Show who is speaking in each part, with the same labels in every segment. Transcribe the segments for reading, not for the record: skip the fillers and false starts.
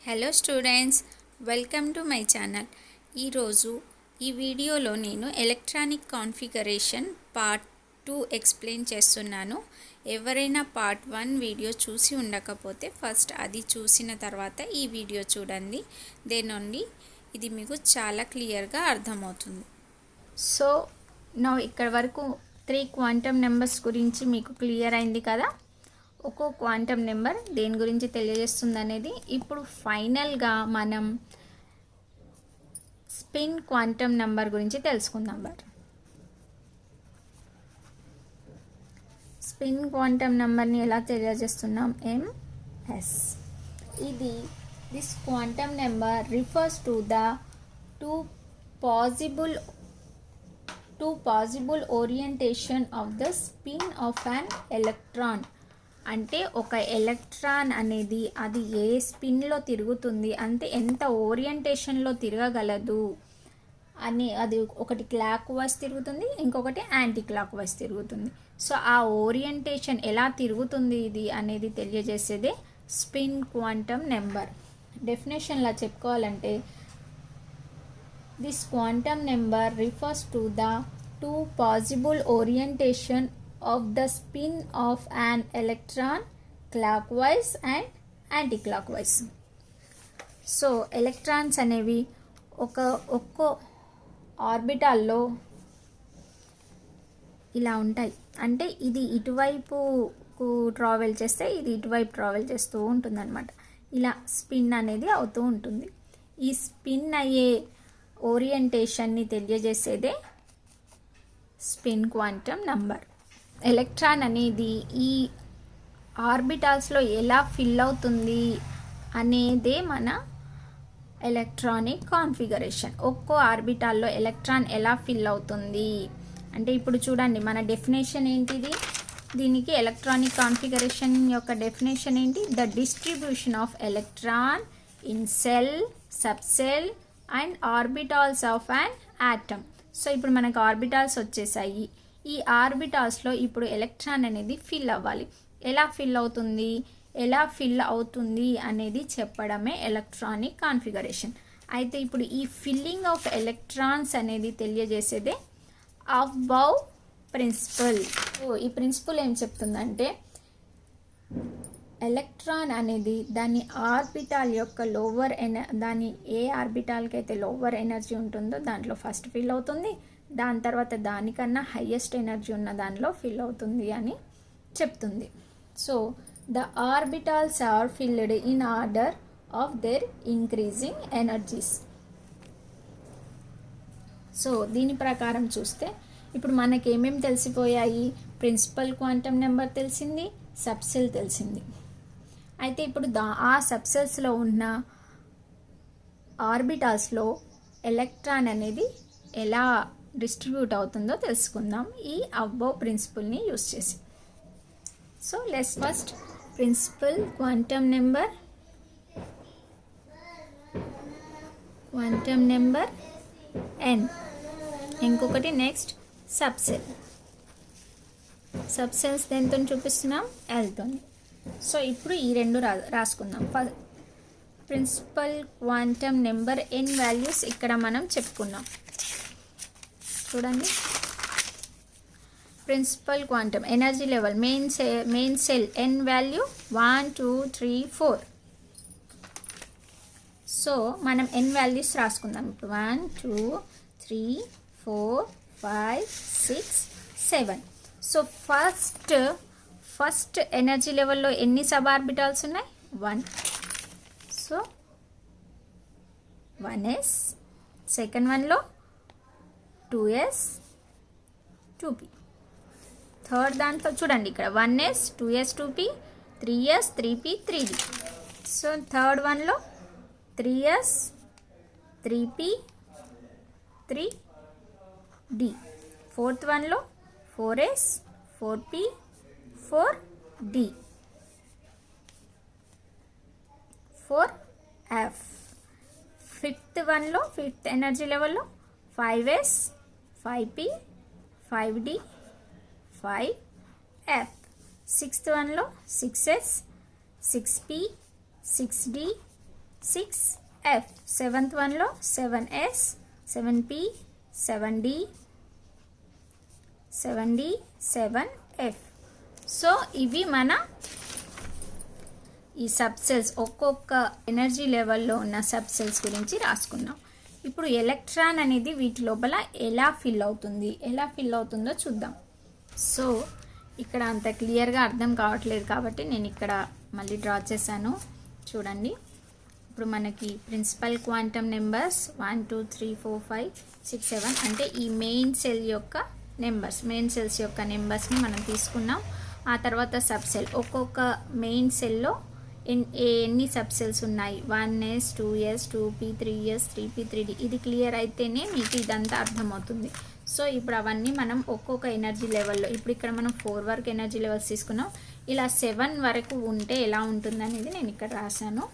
Speaker 1: Hello students, welcome to my channel. ఈరోజు ఈ వీడియోలో నేను ఎలక్ట్రానిక్ కాన్ఫిగరేషన్ పార్ట్ 2 ఎక్స్ప్లెయిన్ చేస్తున్నాను. ఎవరైనా పార్ట్ 1 వీడియో చూసి ఉండకపోతే ఫస్ట్ అది చూసిన తర్వాత ఈ వీడియో చూడండి. దేని నుండి ఇది మీకు చాలా క్లియర్గా అర్థమవుతుంది. సో నా ఇక్కడ వరకు 3 క్వాంటమ్ నెంబర్స్ గురించి మీకు క్లియర్ అయింది కదా. ఒక్కో క్వాంటమ్ నెంబర్ దేని గురించి తెలియజేస్తుంది అనేది. ఇప్పుడు ఫైనల్గా మనం స్పిన్ క్వాంటమ్ నెంబర్ గురించి తెలుసుకుందాం. స్పిన్ క్వాంటమ్ నెంబర్ని ఎలా తెలియజేస్తున్నాం? MS. This quantum number refers to the two possible orientation of the spin of an electron. అంటే ఒక ఎలక్ట్రాన్ అనేది అది ఏ స్పిన్లో తిరుగుతుంది, అంటే ఎంత ఓరియంటేషన్లో తిరగగలదు అని. అది ఒకటి క్లాక్ వైజ్ తిరుగుతుంది, ఇంకొకటి యాంటీ క్లాక్ వైజ్ తిరుగుతుంది. సో ఆ ఓరియంటేషన్ ఎలా తిరుగుతుంది ఇది అనేది తెలియజేసేదే స్పిన్ క్వాంటమ్ నెంబర్. డెఫినేషన్లా చెప్పుకోవాలంటే this quantum number refers to the two possible orientation of the spin of an electron clockwise and anti-clockwise. So electrons అనేవి ఒక్కో ఆర్బిటాల్లో ఇలా ఉంటాయి. అంటే ఇది ఇటువైపుకు ట్రావెల్ చేస్తే ఇది ఇటువైపు ట్రావెల్ చేస్తూ ఉంటుంది అనమాట. ఇలా స్పిన్ అనేది అవుతూ ఉంటుంది. ఈ స్పిన్ అయ్యే ఓరియంటేషన్ని తెలియజేసేదే స్పిన్ క్వాంటమ్ నంబర్. ఎలక్ట్రాన్ అనేది ఈ ఆర్బిటాల్స్లో ఎలా ఫిల్ అవుతుంది అనేదే మన ఎలక్ట్రానిక్ కాన్ఫిగరేషన్. ఒక్కో ఆర్బిటాల్లో ఎలక్ట్రాన్ ఎలా ఫిల్ అవుతుంది అంటే ఇప్పుడు చూడండి, మన డెఫినేషన్ ఏంటిది? దీనికి ఎలక్ట్రానిక్ కాన్ఫిగరేషన్ యొక్క డెఫినేషన్ ఏంటి? The distribution of electron in cell, subshell and orbitals of an atom. So ఇప్పుడు మనకు ఆర్బిటాల్స్ వచ్చేసాయి. ఈ ఆర్బిటాల్స్లో ఇప్పుడు ఎలక్ట్రాన్ అనేది ఫిల్ అవ్వాలి. ఎలా ఫిల్ అవుతుంది అనేది చెప్పడమే ఎలక్ట్రానిక్ కాన్ఫిగరేషన్. అయితే ఇప్పుడు ఈ ఫిల్లింగ్ ఆఫ్ ఎలక్ట్రాన్స్ అనేది తెలియజేసేదే అబౌవ్ ప్రిన్సిపల్. ఈ ప్రిన్సిపల్ ఏం చెప్తుందంటే ఎలక్ట్రాన్ అనేది దాని ఆర్బిటాల్ యొక్క దాని ఏ ఆర్బిటాల్కి అయితే లోవర్ ఎనర్జీ ఉంటుందో దాంట్లో ఫస్ట్ ఫిల్ అవుతుంది, దాని తర్వాత దానికన్నా హయ్యెస్ట్ ఎనర్జీ ఉన్న దానిలో ఫిల్ అవుతుంది అని చెప్తుంది. So the orbitals are filled in order of their increasing energies. So దీని ప్రకారం చూస్తే ఇప్పుడు మనకి ఏమేమి తెలిసిపోయాయి? ప్రిన్సిపల్ క్వాంటమ్ నెంబర్ తెలిసింది, సబ్సెల్ తెలిసింది. అయితే ఇప్పుడు ఆ సబ్సెల్స్లో ఉన్న ఆర్బిటాల్స్లో ఎలక్ట్రాన్ అనేది ఎలా డిస్ట్రిబ్యూట్ అవుతుందో తెలుసుకుందాం ఈ అబౌవ్ ప్రిన్సిపల్ని యూస్ చేసి. So let's first principal quantum number n. ఇంకొకటి నెక్స్ట్ సబ్సెల్స్ దేంతో చూపిస్తున్నాం? Lతో. సో ఇప్పుడు ఈ రెండు రాసుకుందాం. Principal quantum number n values ఇక్కడ మనం చెప్పుకున్నాం. చూడండి, principal quantum energy level main shell n value 1 2 3 4. So మనం n వాల్యూస్ రాసుకుందాం. ఇప్పుడు 1 2 3 4 5 6 7. సో ఫస్ట్ ఎనర్జీ లెవెల్లో ఎన్ని సబ్ ఆర్బిటాల్స్ ఉన్నాయి? 1. So 1s. సెకండ్ వన్లో 2s 2p. థర్డ్ దాంట్లో చూడండి, ఇక్కడ 1s 2s 2p 3s 3p 3d. So third వన్లో 3s 3p 3d. ఫోర్త్ వన్లో 4s 4p 4d 4f. Fifth వన్లో ఫిఫ్త్ ఎనర్జీ లెవెల్లో 5s 5p 5d 5f. Sixth వన్లో 6s 6p 6d 6F. Seventh వన్లో 7S, 7P, 7D, 7F. So ఇవి మన ఈ sub cells, ఒక్కొక్క ఎనర్జీ లెవెల్లో ఉన్న సబ్ సెల్స్ గురించి రాసుకున్నాం. ఇప్పుడు ఎలక్ట్రాన్ అనేది వీటి లోపల ఎలా ఫిల్ అవుతుందో చూద్దాం. సో ఇక్కడ అంత క్లియర్గా అర్థం కావట్లేదు కాబట్టి నేను ఇక్కడ మళ్ళీ డ్రా చేశాను. చూడండి, ఇప్పుడు మనకి ప్రిన్సిపల్ క్వాంటమ్ నెంబర్స్ 1 2 3 4 5 6 7 అంటే ఈ మెయిన్ సెల్స్ యొక్క నెంబర్స్ని మనం తీసుకున్నాం. ఆ తర్వాత సబ్ సెల్, ఒక్కొక్క మెయిన్ సెల్లో ఎన్ని సబ్ సెల్స్ ఉన్నాయి, 1S, 2S, 2P, 3S, 3P, 3D. ఇది క్లియర్ అయితేనే మీకు ఇదంతా అర్థమవుతుంది. సో ఇప్పుడు అవన్నీ మనం ఒక్కొక్క ఎనర్జీ లెవెల్లో, ఇప్పుడు ఇక్కడ మనం 4 వరకు ఎనర్జీ లెవెల్స్ తీసుకున్నాం. ఇలా 7 వరకు ఉంటే ఎలా ఉంటుందనేది నేను ఇక్కడ రాశాను.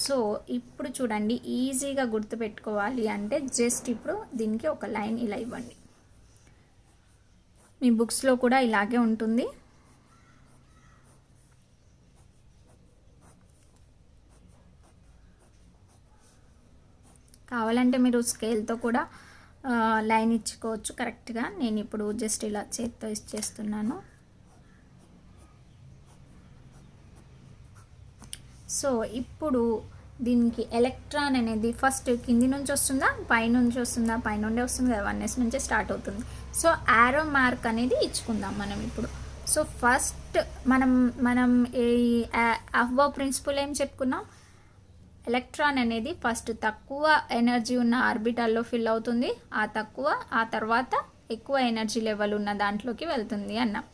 Speaker 1: సో ఇప్పుడు చూడండి, ఈజీగా గుర్తుపెట్టుకోవాలి అంటే జస్ట్ ఇప్పుడు దీనికి ఒక లైన్ ఇలా ఇవ్వండి. మీ బుక్స్లో కూడా ఇలాగే ఉంటుంది. కావాలంటే మీరు స్కేల్తో కూడా లైన్ ఇచ్చుకోవచ్చు కరెక్ట్గా. నేను ఇప్పుడు జస్ట్ ఇలా చేత్తో ఇచ్చేస్తున్నాను. సో ఇప్పుడు దీనికి ఎలక్ట్రాన్ అనేది ఫస్ట్ కింది నుంచి వస్తుందా, పైనుంచి వస్తుందా? పైనుండే వస్తుంది కదా, 1S నుంచే స్టార్ట్ అవుతుంది. సో యారో మార్క్ అనేది ఇచ్చుకుందాం మనం ఇప్పుడు. సో ఫస్ట్ మనం ఈ అబ్బవ్ ప్రిన్సిపల్ ఏం చెప్పుకున్నాం, ఎలక్ట్రాన్ అనేది ఫస్ట్ తక్కువ ఎనర్జీ ఉన్న ఆర్బిటాల్లో ఫిల్ అవుతుంది, ఆ తర్వాత ఎక్కువ ఎనర్జీ లెవెల్ ఉన్న దాంట్లోకి వెళ్తుంది అన్నాం.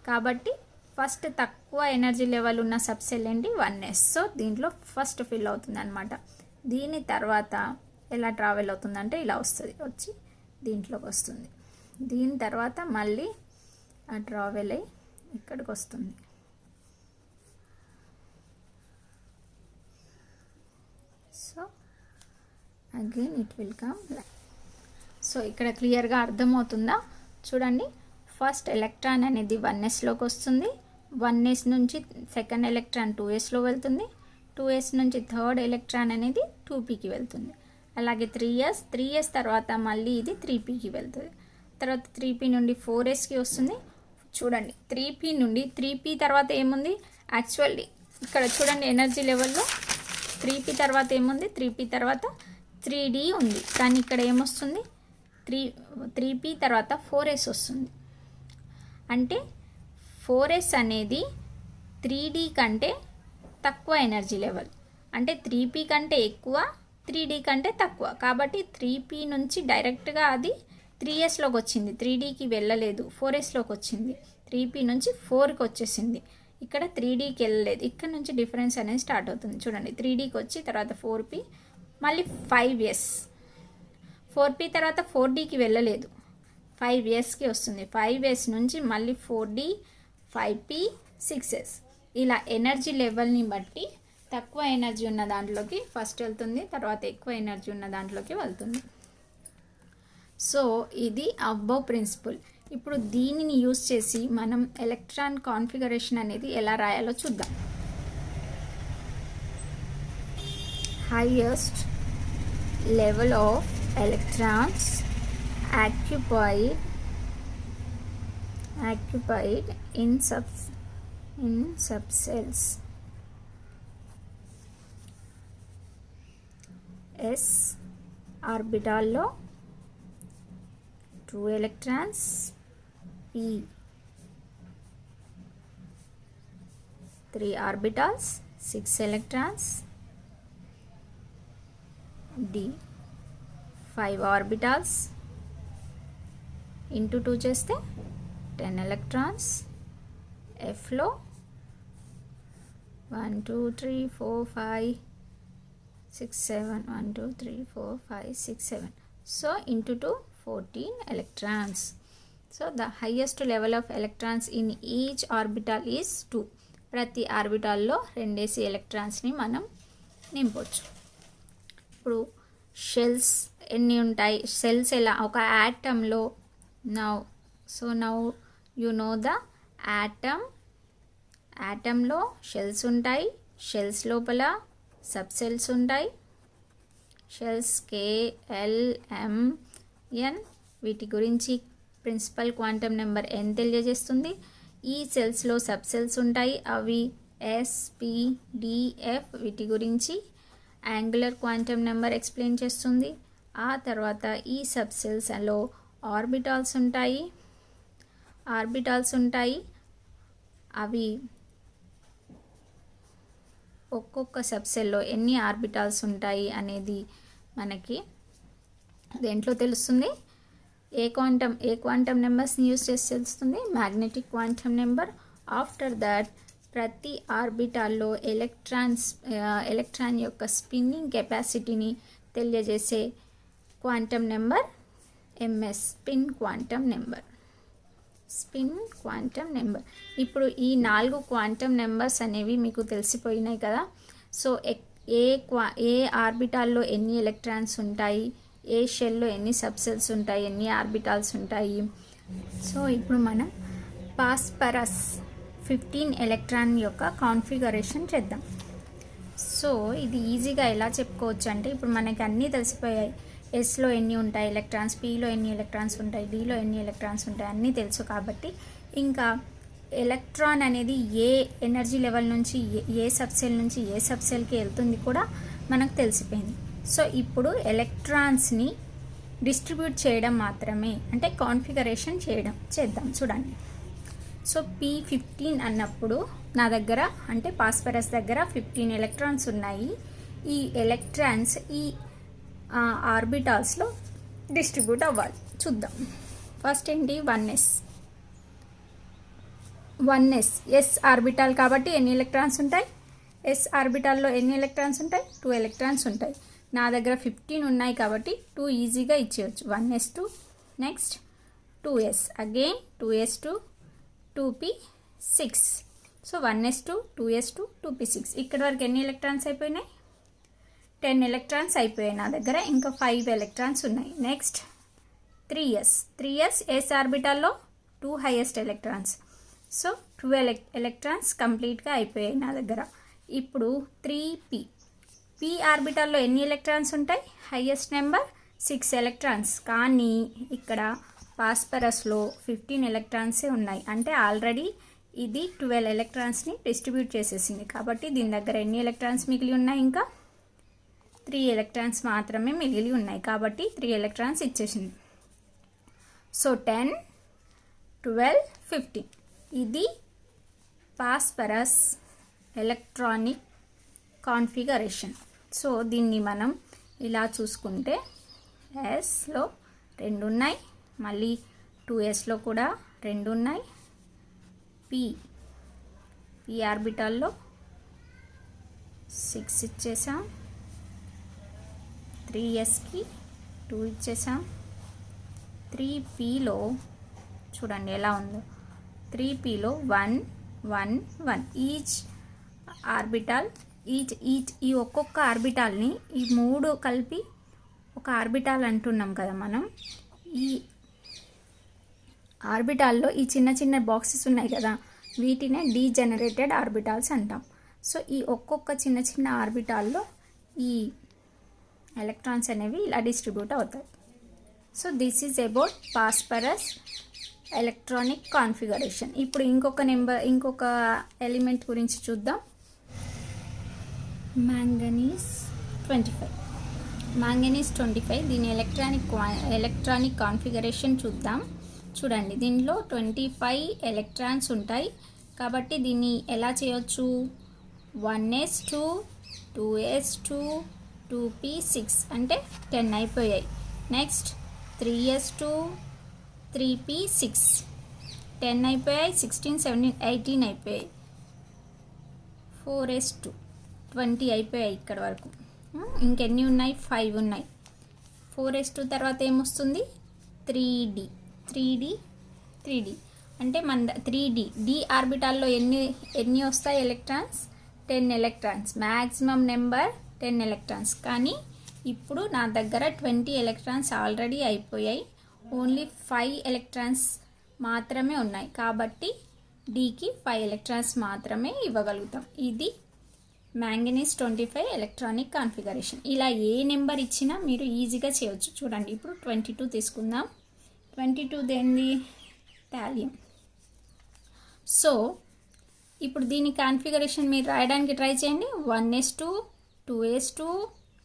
Speaker 1: కాబట్టి ఫస్ట్ తక్కువ ఎనర్జీ లెవెల్ ఉన్న సబ్సెల్ ఏంటి, 1S. సో దీంట్లో ఫస్ట్ ఫిల్ అవుతుంది అనమాట. దీని తర్వాత ఎలా ట్రావెల్ అవుతుందంటే ఇలా వచ్చి దీంట్లోకి వస్తుంది. దీని తర్వాత మళ్ళీ ట్రావెల్ అయ్యి ఇక్కడికి వస్తుంది. So again it will come like. So ఇక్కడ క్లియర్గా అర్థమవుతుందా? చూడండి, ఫస్ట్ ఎలక్ట్రాన్ అనేది 1Sలోకి వస్తుంది, 1S నుంచి సెకండ్ ఎలక్ట్రాన్ 2Sలో వెళ్తుంది, 2S నుంచి థర్డ్ ఎలక్ట్రాన్ అనేది 2Pకి వెళ్తుంది. అలాగే 3S తర్వాత మళ్ళీ ఇది 3Pకి వెళ్తుంది. తర్వాత 3P నుండి 4Sకి వస్తుంది. చూడండి, 3P తర్వాత ఏముంది, యాక్చువల్లీ ఇక్కడ చూడండి ఎనర్జీ లెవెల్లో 3P తర్వాత ఏముంది, 3P తర్వాత 3D ఉంది. కానీ ఇక్కడ ఏమొస్తుంది, 3P తర్వాత 4S వస్తుంది. అంటే 4S అనేది 3D కంటే తక్కువ ఎనర్జీ లెవెల్, అంటే 3P కంటే ఎక్కువ, 3D కంటే తక్కువ. కాబట్టి 3P నుంచి డైరెక్ట్గా అది 3Sలోకి వచ్చింది, 3Dకి వెళ్ళలేదు, 4Sలోకి వచ్చింది. 3P నుంచి 4కి వచ్చేసింది, ఇక్కడ 3Dకి వెళ్ళలేదు. ఇక్కడ నుంచి డిఫరెన్స్ అనేది స్టార్ట్ అవుతుంది. చూడండి, 3Dకి వచ్చి తర్వాత 4P, మళ్ళీ 5S, 4P తర్వాత 4Dకి వెళ్ళలేదు, 5Sకి వస్తుంది. 5S నుంచి మళ్ళీ 4D, 5P, 6S. ఇలా ఎనర్జీ లెవెల్ని బట్టి తక్కువ ఎనర్జీ ఉన్న దాంట్లోకి ఫస్ట్ వెళ్తుంది, తర్వాత ఎక్కువ ఎనర్జీ ఉన్న దాంట్లోకి వెళ్తుంది. సో ఇది అబ్బవ్ ప్రిన్సిపల్. ఇప్పుడు దీనిని యూజ్ చేసి మనం ఎలక్ట్రాన్ కాన్ఫిగరేషన్ అనేది ఎలా రాయాలో చూద్దాం. Highest level of electrons occupied in subcells. S ఆర్బిటాల్లో 2 electrons, P 3 orbitals, 6 electrons, D 5 orbitals, into 2 చేస్తే 10 electrons, Fలో 1 2 3 4 5 6 7 1 2 3 4 5 6 7. So into 2 14 electrons. So the highest level of electrons in each orbital is 2. ప్రతి ఆర్బిటాల్లో 2 ఎలక్ట్రాన్స్ని మనం నింపొచ్చు. ఇప్పుడు shells ఎన్ని ఉంటాయి, సెల్స్ ఎలా, ఒక యాటంలో now you know the యాటంలో షెల్స్ ఉంటాయి. షెల్స్ లోపల సబ్ సెల్స్ ఉంటాయి. షెల్స్ KLMN వీటి గురించి ప్రిన్సిపల్ క్వాంటమ్ నెంబర్ n తెలియజేస్తుంది. ఈ సెల్స్లో సబ్ సెల్స్ ఉంటాయి, అవి SPDF వీటి గురించి యాంగులర్ క్వాంటమ్ నెంబర్ ఎక్స్ప్లెయిన్ చేస్తుంది. ఆ తర్వాత ఈ సబ్ సెల్స్లో ఆర్బిటాల్స్ ఉంటాయి. అవి ఒక్కొక్క సబ్ సెల్లో ఎన్ని ఆర్బిటాల్స్ ఉంటాయి అనేది మనకి దేంట్లో తెలుస్తుంది, ఏ క్వాంటమ్ నెంబర్స్ని యూజ్ చేసి తెలుస్తుంది, magnetic quantum number. After that ప్రతి ఆర్బిటాల్లో ఎలక్ట్రాన్ యొక్క స్పిన్నింగ్ కెపాసిటీని తెలియజేసే quantum number MS, spin quantum number. ఇప్పుడు ఈ 4 క్వాంటమ్ నెంబర్స్ అనేవి మీకు తెలిసిపోయినాయి కదా. సో ఏ ఆర్బిటాల్లో ఎన్ని ఎలక్ట్రాన్స్ ఉంటాయి, ఏ షెల్లో ఎన్ని సబ్సెల్స్ ఉంటాయి, ఎన్ని ఆర్బిటాల్స్ ఉంటాయి. సో ఇప్పుడు మనం పాస్పరస్ 15 ఎలక్ట్రాన్ యొక్క కాన్ఫిగరేషన్ చేద్దాం. సో ఇది ఈజీగా ఎలా చెప్పుకోవచ్చు అంటే, ఇప్పుడు మనకి అన్నీ తెలిసిపోయాయి. ఎస్లో ఎన్ని ఉంటాయి ఎలక్ట్రాన్స్, పిలో ఎన్ని ఎలక్ట్రాన్స్ ఉంటాయి, డిలో ఎన్ని ఎలక్ట్రాన్స్ ఉంటాయి అన్నీ తెలుసు. కాబట్టి ఇంకా ఎలక్ట్రాన్ అనేది ఏ ఎనర్జీ లెవెల్ నుంచి ఏ సబ్సెల్ నుంచి ఏ సబ్సెల్కి వెళ్తుంది కూడా మనకు తెలిసిపోయింది. సో ఇప్పుడు ఎలక్ట్రాన్స్ని డిస్ట్రిబ్యూట్ చేయడం మాత్రమే, అంటే కాన్ఫిగరేషన్ చేద్దాం. చూడండి. సో P15 అన్నప్పుడు నా దగ్గర అంటే పాస్పరస్ దగ్గర 15 ఎలక్ట్రాన్స్ ఉన్నాయి. ఈ ఎలక్ట్రాన్స్ ఈ ఆర్బిటాల్స్లో డిస్ట్రిబ్యూట్ అవ్వాలి. చూద్దాం. ఫస్ట్ ఏంటి, 1s ఎస్ ఆర్బిటాల్ కాబట్టి ఎన్ని ఎలక్ట్రాన్స్ ఉంటాయి, ఎస్ ఆర్బిటాల్లో ఎన్ని ఎలక్ట్రాన్స్ ఉంటాయి, 2 ఎలక్ట్రాన్స్ ఉంటాయి. నా దగ్గర 15 ఉన్నాయి కాబట్టి 2 ఈజీగా ఇచ్చేయచ్చు. 1s2, next 2s, again 2s2, 2p6. So 1s2, 2s2, 2p6. ఇక్కడ వరకు ఎన్ని ఎలక్ట్రాన్స్ అయిపోయినాయి, 10 ఎలక్ట్రాన్స్ అయిపోయాయి నా దగ్గర. ఇంకా 5 ఎలక్ట్రాన్స్ ఉన్నాయి. నెక్స్ట్ 3s ఎస్ ఆర్బిటాల్లో 2 హైయెస్ట్ ఎలక్ట్రాన్స్. సో 12 ఎలక్ట్రాన్స్ కంప్లీట్గా అయిపోయాయి నా దగ్గర. ఇప్పుడు 3p ఆర్బిటాల్లో ఎన్ని ఎలక్ట్రాన్స్ ఉంటాయి, హైయెస్ట్ నెంబర్ 6 ఎలక్ట్రాన్స్. కానీ ఇక్కడ పాస్పరస్లో 15 ఎలక్ట్రాన్సే ఉన్నాయి, అంటే ఆల్రెడీ ఇది 12 ఎలక్ట్రాన్స్ని డిస్ట్రిబ్యూట్ చేసేసింది. కాబట్టి దీని దగ్గర ఎన్ని ఎలక్ట్రాన్స్ మిగిలి ఉన్నాయి, ఇంకా 3 ఎలక్ట్రాన్స్ మాత్రమే మిగిలి ఉన్నాయి. కాబట్టి 3 ఎలక్ట్రాన్స్ ఇచ్చేసింది. సో 10, 12, 15 ఇది పాస్పరస్ ఎలక్ట్రానిక్ కాన్ఫిగరేషన్. సో దీన్ని మనం ఇలా చూసుకుంటే ఎస్లో 2 ఉన్నాయి, మళ్ళీ 2sలో కూడా 2 ఉన్నాయి, పి ఆర్బిటాల్లో 6 ఇచ్చేసాం, 3sకి 2 ఇచ్చేసాం. 3pలో చూడండి ఎలా ఉందో, 3pలో 1, 1, 1. ఈచ్ ఆర్బిటాల్ ఈ ఒక్కొక్క ఆర్బిటాల్ని ఈ 3 కలిపి ఒక ఆర్బిటాల్ అంటున్నాం కదా మనం. ఈ ఆర్బిటాల్లో ఈ చిన్న చిన్న బాక్సెస్ ఉన్నాయి కదా, వీటినే డీజెనరేటెడ్ ఆర్బిటాల్స్ అంటాం. సో ఈ ఒక్కొక్క చిన్న చిన్న ఆర్బిటాల్లో ఈ ఎలక్ట్రాన్స్ అనేవి ఇలా డిస్ట్రిబ్యూట్ అవుతాయి. So this is about phosphorus electronic configuration. ఇప్పుడు ఇంకొక ఎలిమెంట్ గురించి చూద్దాం. మ్యాంగనీస్ 25. దీని ఎలక్ట్రానిక్ కాన్ఫిగరేషన్ చూద్దాం. చూడండి, దీనిలో 25 ఎలక్ట్రాన్స్ ఉంటాయి. కాబట్టి దీన్ని ఎలా చేయొచ్చు, 1s2, 2s2, 2p6 అంటే 10 అయిపోయాయి. నెక్స్ట్ 3s2, 3p6 10 అయిపోయాయి, 16, 17, 18 అయిపోయాయి. 4s2 20 అయిపోయాయి ఇక్కడ వరకు. ఇంకెన్ని ఉన్నాయి, 5 ఉన్నాయి. 4s2 తర్వాత ఏమొస్తుంది, 3d అంటే మన 3d ఆర్బిటాల్లో ఎన్ని వస్తాయి electrons, 10 electrons. Maximum number 10 electrons. కానీ ఇప్పుడు నా దగ్గర 20 ఎలక్ట్రాన్స్ ఆల్రెడీ అయిపోయాయి, ఓన్లీ 5 ఎలక్ట్రాన్స్ మాత్రమే ఉన్నాయి. కాబట్టి డీకి 5 ఎలక్ట్రాన్స్ మాత్రమే ఇవ్వగలుగుతాం. ఇది మ్యాంగనీస్ 25 ఎలక్ట్రానిక్ కాన్ఫిగరేషన్. ఇలా ఏ నెంబర్ ఇచ్చినా మీరు ఈజీగా చేయవచ్చు. చూడండి, ఇప్పుడు 22 తీసుకుందాం. 22 దేనిది? థాలియం. సో ఇప్పుడు దీని కాన్ఫిగరేషన్ మీరు రాయడానికి ట్రై చేయండి. 1s2, 2s2,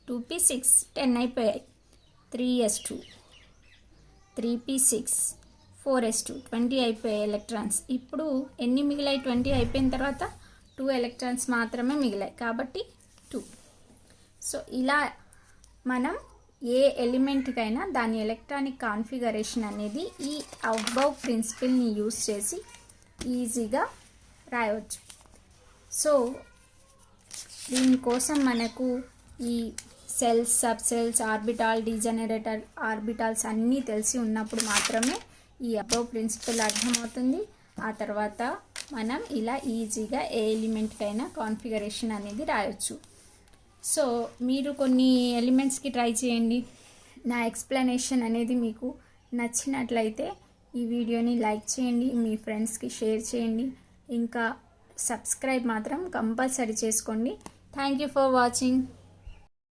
Speaker 1: 2p6, 10 అయిపోయాయి. 3s2, 3p6, 4s2, 20 అయిపోయాయి ఎలక్ట్రాన్స్. ఇప్పుడు ఎన్ని మిగిలాయి? 20 అయిపోయిన తర్వాత 2 ఎలక్ట్రాన్స్ మాత్రమే మిగిలాయి, కాబట్టి 2. సో ఇలా మనం ఏ ఎలిమెంట్కైనా దాని ఎలక్ట్రానిక్ కాన్ఫిగరేషన్ అనేది ఈ అబౌవ్ ప్రిన్సిపల్ని యూస్ చేసి ఈజీగా రాయవచ్చు. సో దీనికోసం మనకు ఈ shells, sub shells, orbital, degenerator orbitals అన్నీ తెలిసి ఉన్నప్పుడు మాత్రమే ఈ అబౌవ్ ప్రిన్సిపల్ అర్థమవుతుంది. ఆ తర్వాత మనం ఇలా ఈజీగా ఏ ఎలిమెంట్కైనా కాన్ఫిగరేషన్ అనేది రాయొచ్చు. సో మీరు కొన్ని ఎలిమెంట్స్కి ట్రై చేయండి. నా ఎక్స్ప్లెనేషన్ అనేది మీకు నచ్చినట్లయితే ఈ వీడియోని లైక్ చేయండి, మీ ఫ్రెండ్స్కి షేర్ చేయండి, ఇంకా సబ్స్క్రైబ్ మాత్రం కంపల్సరీ చేసుకోండి. Thank you for watching.